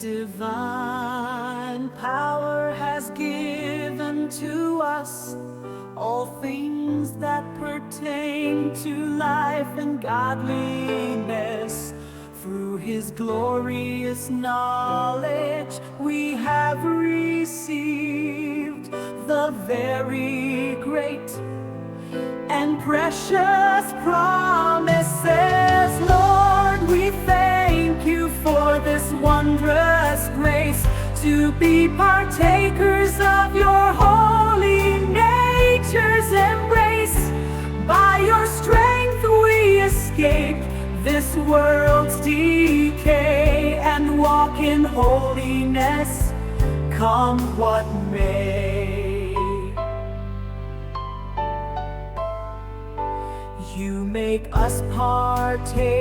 divine power has given to us all things that pertain to life and godliness. Through His glorious knowledge we have received the very great and precious promises. Lord, we thank You for this wondrous grace to be partakers of Your holy nature's embrace. By Your strength we escape this world's decay and walk in holiness, come what may. You make us partake